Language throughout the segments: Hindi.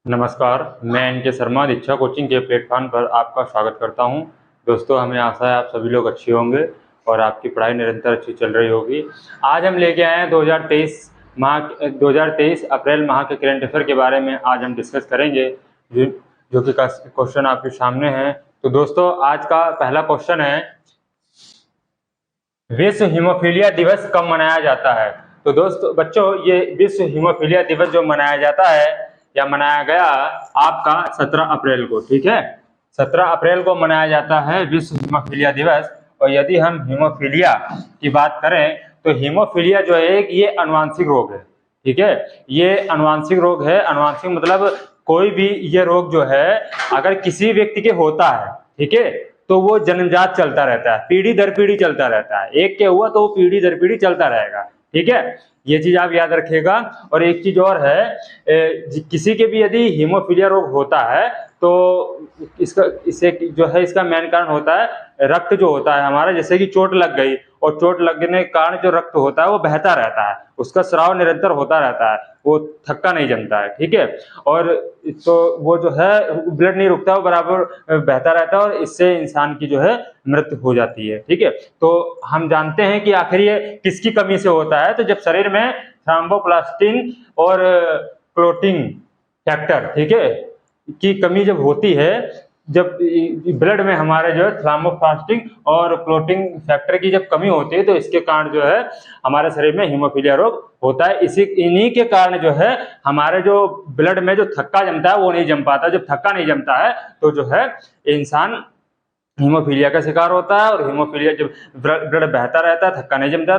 नमस्कार, मैं एन.के. शर्मा दीक्षा कोचिंग के प्लेटफॉर्म पर आपका स्वागत करता हूं। दोस्तों, हमें आशा है आप सभी लोग अच्छे होंगे और आपकी पढ़ाई निरंतर अच्छी चल रही होगी। आज हम लेके आए हैं 2023 अप्रैल माह के करंट अफेयर के बारे में आज हम डिस्कस करेंगे, जो कि क्वेश्चन आपके सामने है। तो दोस्तों, आज का पहला क्वेश्चन है, विश्व हीमोफीलिया दिवस कब मनाया जाता है? तो दोस्तों बच्चों, ये विश्व हीमोफीलिया दिवस जो मनाया जाता है या मनाया गया आपका 17 अप्रैल को, ठीक है। 17 अप्रैल को मनाया जाता है विश्व हीमोफीलिया दिवस। और यदि हम हीमोफीलिया की बात करें तो हीमोफीलिया जो है ये अनुवांशिक रोग है, ठीक है। ये अनुवांशिक रोग है। अनुवांशिक मतलब कोई भी ये रोग जो है अगर किसी व्यक्ति के होता है, ठीक है, तो वो जन्मजात चलता रहता है, पीढ़ी दर पीढ़ी चलता रहता है। एक के हुआ तो वो पीढ़ी दर पीढ़ी चलता रहेगा, ठीक है। ये चीज आप याद रखिएगा। और एक चीज और है, किसी के भी यदि हीमोफीलिया रोग होता है तो इससे जो है इसका मेन कारण होता है रक्त जो होता है हमारा, जैसे कि चोट लग गई और चोट लगने के कारण जो रक्त होता है वो बहता रहता है, उसका स्राव निरंतर होता रहता है, वो थक्का नहीं जमता है, ठीक है। और तो वो जो है ब्लड नहीं रुकता, वो बराबर बहता रहता है और इससे इंसान की जो है मृत्यु हो जाती है, ठीक है। तो हम जानते हैं कि आखिर ये किसकी कमी से होता है। तो जब शरीर में थ्रोम्बोप्लास्टिन और क्लोटिंग फैक्टर, ठीक है, की कमी जब होती है, जब ब्लड में हमारे जो है थ्रोम्बोप्लास्टिन और क्लोटिंग फैक्टर की जब कमी होती है तो इसके कारण जो है हमारे शरीर में हीमोफीलिया रोग होता है। इन्हीं के कारण जो है हमारे जो ब्लड में जो थक्का जमता है वो नहीं जम पाता। जब थक्का नहीं जमता है तो जो है इंसान हीमोफीलिया का शिकार होता है। और हीमोफीलिया जब ब्लड बहता रहता है, थक्का नहीं जमता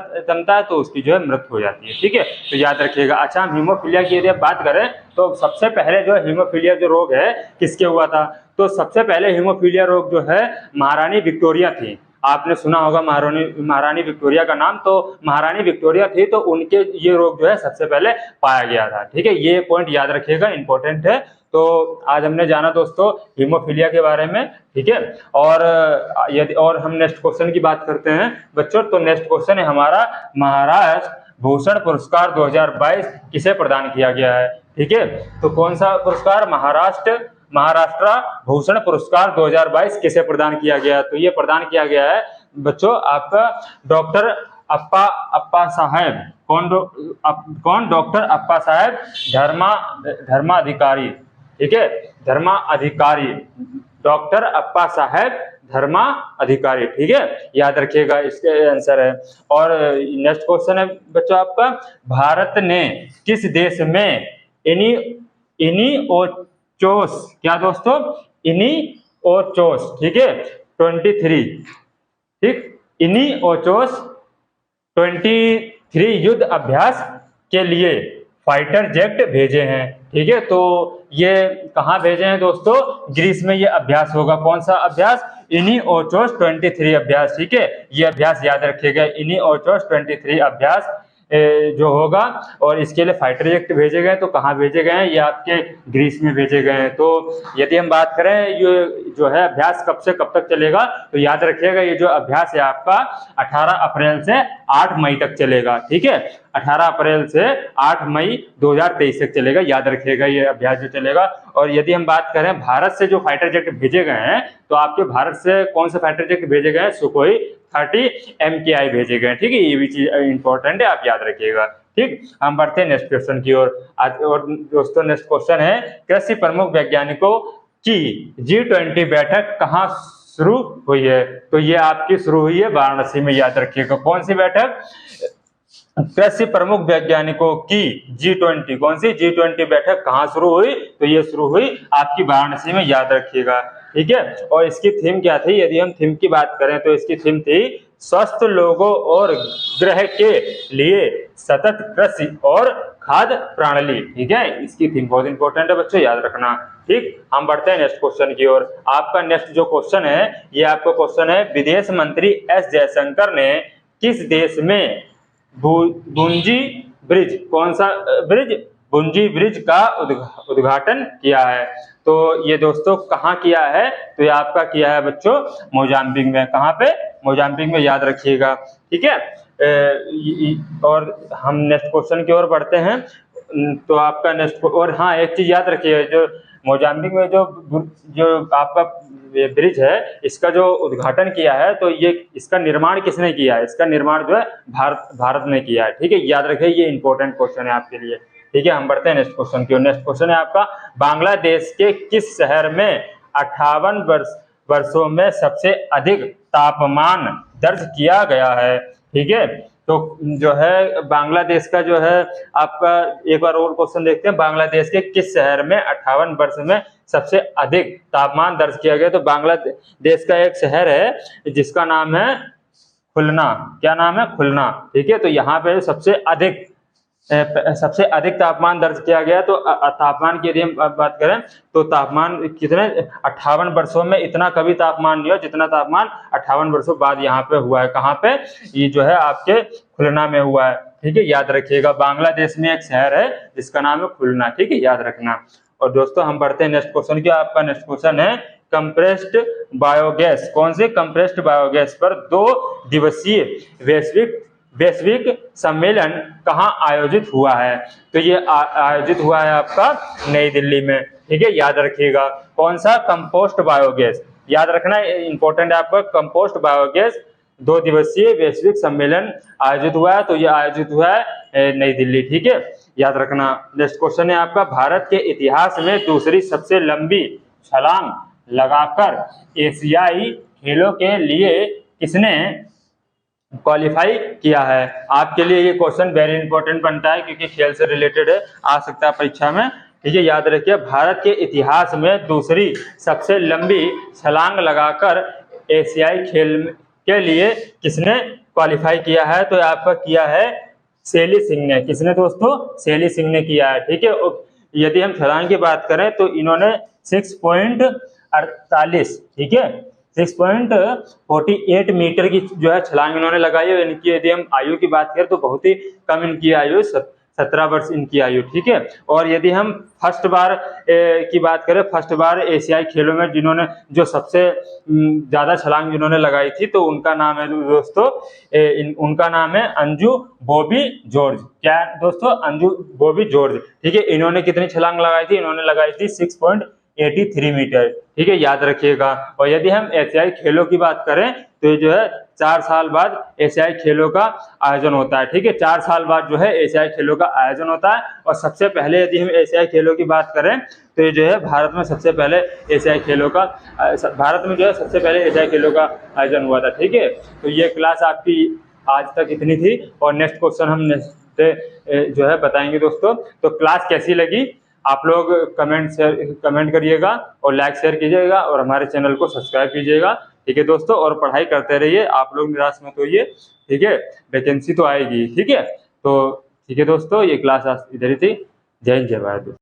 है, तो उसकी जो है मृत्यु हो जाती है, ठीक है। तो याद रखिएगा। अच्छा, हम हीमोफीलिया की यदि बात करें तो सबसे पहले जो हीमोफीलिया जो रोग है किसके हुआ था? तो सबसे पहले हीमोफीलिया रोग जो है महारानी विक्टोरिया थी। आपने सुना होगा महारानी विक्टोरिया का नाम। तो महारानी विक्टोरिया थी तो उनके ये रोग जो है सबसे पहले पाया गया था, ठीक है। ये पॉइंट याद रखिएगा, इंपॉर्टेंट है। तो आज हमने जाना दोस्तों हीमोफीलिया के बारे में, ठीक है। और यदि और हम नेक्स्ट क्वेश्चन की बात करते हैं बच्चों, तो नेक्स्ट क्वेश्चन है हमारा, महाराष्ट्र भूषण पुरस्कार 2022 किसे प्रदान किया गया है, ठीक है। तो कौन सा पुरस्कार? महाराष्ट्र भूषण पुरस्कार 2022 किसे प्रदान किया गया? तो ये प्रदान किया गया है बच्चों आपका डॉक्टर अप्पा साहेब। कौन? डॉक्टर अप्पा साहेब धर्माधिकारी, ठीक है, धर्माधिकारी, डॉक्टर अप्पा साहेब धर्मा अधिकारी, ठीक है। याद रखिएगा, इसके आंसर है। और नेक्स्ट क्वेश्चन है बच्चों आपका, भारत ने किस देश में इनिओचोस, क्या दोस्तों? इनिओचोस, ठीक है, 23, ठीक, इनिओचोस 23 युद्ध अभ्यास के लिए फाइटर जेट भेजे हैं, ठीक है। तो ये कहाँ भेजे हैं दोस्तों? ग्रीस में ये अभ्यास होगा। कौन सा अभ्यास? इनिओचोस 23 अभ्यास, ठीक है। ये अभ्यास याद रखिएगा, इनिओचोस 23 अभ्यास जो होगा। और इसके लिए फाइटर जेट भेजे गए। तो कहाँ भेजे गए हैं? ये आपके ग्रीस में भेजे गए हैं। तो यदि हम बात करें ये जो है अभ्यास कब से कब तक चलेगा, तो याद रखिएगा ये जो अभ्यास है आपका 18 अप्रैल से 8 मई तक चलेगा, ठीक है। 18 अप्रैल से 8 मई 2023 तक चलेगा, याद रखिएगा ये अभ्यास जो चलेगा। और यदि हम बात करें भारत से जो फाइटर जेट भेजे गए हैं, तो आपके भारत से कौन से फाइटर जेट भेजे गए हैं? सुखोई 30 MKI भेजे गए, ठीक है। ये भी चीज इंपॉर्टेंट है, आप याद रखिएगा, ठीक। हम बढ़ते हैं नेक्स्ट क्वेश्चन की ओर। और दोस्तों नेक्स्ट क्वेश्चन है, कृषि प्रमुख वैज्ञानिकों की G20 बैठक कहाँ शुरू हुई है? तो ये आपकी शुरू हुई है वाराणसी में, याद रखिएगा। कौन सी बैठक? कृषि प्रमुख वैज्ञानिकों की G20, कौन सी G20 बैठक कहाँ शुरू हुई? तो ये शुरू हुई आपकी वाराणसी में, याद रखिएगा, ठीक है। और इसकी थीम क्या थी? यदि हम थीम की बात करें तो इसकी थीम थी स्वस्थ लोगों और ग्रह के लिए सतत कृषि और खाद्य प्रणाली, ठीक है। इसकी थीम बहुत इंपॉर्टेंट है बच्चों, याद रखना, ठीक। हम बढ़ते हैं नेक्स्ट क्वेश्चन की ओर। आपका नेक्स्ट जो क्वेश्चन है ये आपका क्वेश्चन है, विदेश मंत्री एस जयशंकर ने किस देश में बुंजी ब्रिज, कौन सा ब्रिज? बुंजी ब्रिज का उद्घाटन किया है। तो ये दोस्तों कहाँ किया है? तो ये आपका किया है बच्चों मोजाम्बिक में। कहाँ पे? मोजाम्बिक में, याद रखिएगा, ठीक है। और हम नेक्स्ट क्वेश्चन की ओर बढ़ते हैं। तो आपका नेक्स्ट, और हाँ एक चीज याद रखिए, जो मोजाम्बिक में जो जो आपका ब्रिज है, इसका जो उद्घाटन किया है, तो ये इसका निर्माण किसने किया है? इसका निर्माण जो है भारत ने किया है। ठीक है, याद रखिए, ये इंपॉर्टेंट क्वेश्चन है आपके लिए। ठीक है, हम बढ़ते हैं नेक्स्ट क्वेश्चन की। नेक्स्ट क्वेश्चन है आपका, बांग्लादेश के किस शहर में 58 वर्षों में सबसे अधिक तापमान दर्ज किया गया है? ठीक है, तो जो है बांग्लादेश का जो है आपका, एक बार और क्वेश्चन देखते हैं, बांग्लादेश के किस शहर में 58 वर्ष में सबसे अधिक तापमान दर्ज किया गया? तो बांग्लादेश का एक शहर है जिसका नाम है खुलना। क्या नाम है? खुलना। ठीक है, तो यहाँ पे सबसे अधिक तापमान दर्ज किया गया। तो तापमान की यदि हम बात करें तो तापमान कितने, 58 वर्षों में इतना कभी तापमान नहीं हुआ जितना तापमान 58 वर्षों बाद यहाँ पे हुआ है। कहाँ पे? ये जो है आपके खुलना में हुआ है। ठीक है, याद रखिएगा, बांग्लादेश में एक शहर है जिसका नाम है खुलना। ठीक है, याद रखना। और दोस्तों हम बढ़ते हैं नेक्स्ट क्वेश्चन की। आपका नेक्स्ट क्वेश्चन है कंप्रेस्ड बायोगैस। कौन से? कंप्रेस्ड बायोगैस पर 2 दिवसीय वैश्विक सम्मेलन कहाँ आयोजित हुआ है? तो ये आयोजित हुआ है आपका नई दिल्ली में। ठीक है, याद रखिएगा। कौन सा? Compost biogas. याद रखना, इंपॉर्टेंट है आपका, कंपोस्ट बायोगैस 2 दिवसीय वैश्विक सम्मेलन आयोजित हुआ है। तो ये आयोजित हुआ है नई दिल्ली। ठीक है, याद रखना। नेक्स्ट क्वेश्चन है आपका, भारत के इतिहास में दूसरी सबसे लंबी छलांग लगाकर एशियाई खेलों के लिए किसने क्वालिफाई किया है? आपके लिए ये क्वेश्चन वेरी इंपॉर्टेंट बनता है क्योंकि खेल से रिलेटेड है, आ सकता है परीक्षा में। ठीक है, याद रखिए, भारत के इतिहास में दूसरी सबसे लंबी छलांग लगाकर एशियाई खेल के लिए किसने क्वालिफाई किया है? तो आपका किया है शैली सिंह ने। किसने दोस्तों? शैली सिंह ने किया है। ठीक है, यदि हम छलांग की बात करें तो इन्होंने 6.48, ठीक है, 6.48 मीटर की जो है छलांग इन्होंने लगाई है। इनकी यदि हम आयु की बात करें तो बहुत ही कम इनकी आयु, 17 वर्ष इनकी आयु। ठीक है, और यदि हम फर्स्ट बार की बात करें, फर्स्ट बार एशियाई खेलों में जिन्होंने जो सबसे ज्यादा छलांग जिन्होंने लगाई थी, तो उनका नाम है दोस्तों, उनका नाम है अंजू बॉबी जॉर्ज। क्या दोस्तों? अंजू बॉबी जॉर्ज। ठीक है, इन्होंने कितनी छलांग लगाई थी? इन्होंने लगाई थी 6.83 मीटर। ठीक है, याद रखिएगा। और यदि हम एशियाई खेलों की बात करें तो ये जो है 4 साल बाद एशियाई खेलों का आयोजन होता है। ठीक है, 4 साल बाद जो है एशियाई खेलों का आयोजन होता है। और सबसे पहले यदि हम एशियाई खेलों की बात करें तो ये जो है भारत में सबसे पहले एशियाई खेलों का, भारत में जो है सबसे पहले एशियाई खेलों का आयोजन हुआ था। ठीक है, तो ये क्लास आपकी आज तक इतनी थी। और नेक्स्ट क्वेश्चन हम जो है बताएंगे दोस्तों। तो क्लास कैसी लगी आप लोग कमेंट करिएगा और लाइक शेयर कीजिएगा और हमारे चैनल को सब्सक्राइब कीजिएगा। ठीक है दोस्तों, और पढ़ाई करते रहिए, आप लोग निराश मत होइए। ठीक है, वैकेंसी तो आएगी। ठीक है, तो ठीक है दोस्तों, ये क्लास आज इधर ही थी। जय हिंद, जय भारत।